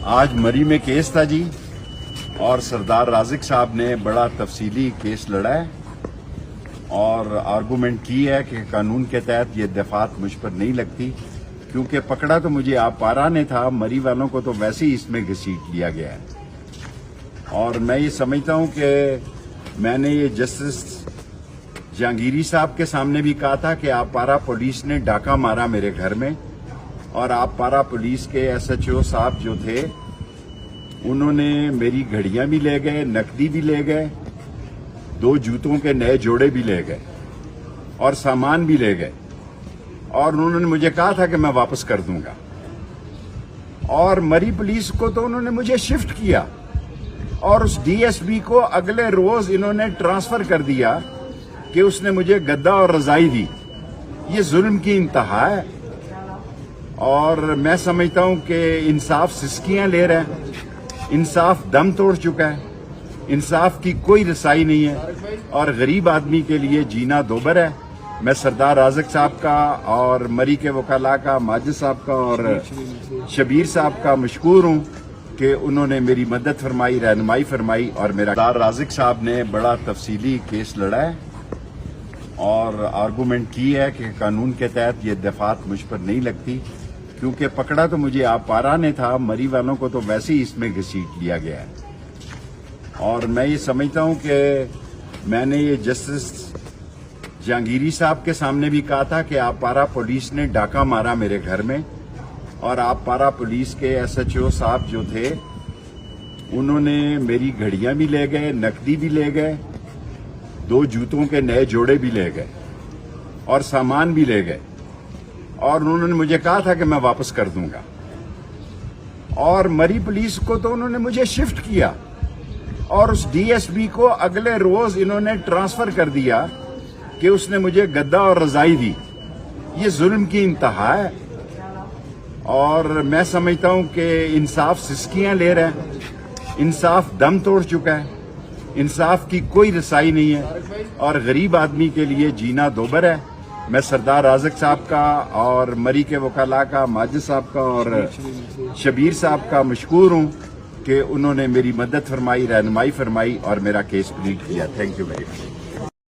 آج مری میں کیس تھا جی، اور سردار رازق صاحب نے بڑا تفصیلی کیس لڑا ہے اور آرگومنٹ کی ہے کہ قانون کے تحت یہ دفعات مجھ پر نہیں لگتی، کیونکہ پکڑا تو مجھے آپ پارا نے تھا، مری والوں کو تو ویسے ہی اس میں گھسیٹ لیا گیا ہے۔ اور میں یہ سمجھتا ہوں کہ میں نے یہ جسٹس جہانگیری صاحب کے سامنے بھی کہا تھا کہ آپ پارا پولیس نے ڈاکہ مارا میرے گھر میں، اور آپ پارا پولیس کے ایس ایچ او صاحب جو تھے انہوں نے میری گھڑیاں بھی لے گئے، نقدی بھی لے گئے، 2 جوتوں کے نئے جوڑے بھی لے گئے اور سامان بھی لے گئے، اور انہوں نے مجھے کہا تھا کہ میں واپس کر دوں گا۔ اور مری پولیس کو تو انہوں نے مجھے شفٹ کیا، اور اس ڈی ایس پی کو اگلے روز انہوں نے ٹرانسفر کر دیا کہ اس نے مجھے گدا اور رضائی دی۔ یہ ظلم کی انتہا ہے، اور میں سمجھتا ہوں کہ انصاف سسکیاں لے رہے ہیں، انصاف دم توڑ چکا ہے، انصاف کی کوئی رسائی نہیں ہے، اور غریب آدمی کے لیے جینا دوبر ہے۔ میں سردار رازق صاحب کا اور مری کے وکلاء کا، ماجد صاحب کا اور شبیر صاحب کا مشکور ہوں کہ انہوں نے میری مدد فرمائی، رہنمائی فرمائی، اور میرا سردار رازق صاحب نے بڑا تفصیلی کیس لڑا ہے اور آرگومنٹ کی ہے کہ قانون کے تحت یہ دفعات مجھ پر نہیں لگتی، کیونکہ پکڑا تو مجھے آپ پارا نے تھا، مری والوں کو تو ویسے ہی اس میں گھسیٹ لیا گیا ہے۔ اور میں یہ سمجھتا ہوں کہ میں نے یہ جسٹس جہانگیری صاحب کے سامنے بھی کہا تھا کہ آپ پارا پولیس نے ڈاکہ مارا میرے گھر میں، اور آپ پارا پولیس کے ایس ایچ او صاحب جو تھے انہوں نے میری گھڑیاں بھی لے گئے، نقدی بھی لے گئے، 2 جوتوں کے نئے جوڑے بھی لے گئے اور سامان بھی لے گئے، اور انہوں نے مجھے کہا تھا کہ میں واپس کر دوں گا۔ اور مری پولیس کو تو انہوں نے مجھے شفٹ کیا، اور اس ڈی ایس پی کو اگلے روز انہوں نے ٹرانسفر کر دیا کہ اس نے مجھے گدا اور رضائی دی۔ یہ ظلم کی انتہا ہے، اور میں سمجھتا ہوں کہ انصاف سسکیاں لے رہے ہیں، انصاف دم توڑ چکا ہے، انصاف کی کوئی رسائی نہیں ہے، اور غریب آدمی کے لیے جینا دوبر ہے۔ میں سردار رازق صاحب کا اور مری کے وکلاء کا، ماجد صاحب کا اور شبیر صاحب کا مشکور ہوں کہ انہوں نے میری مدد فرمائی، رہنمائی فرمائی، اور میرا کیس پلیٹ کیا۔ Thank you very much.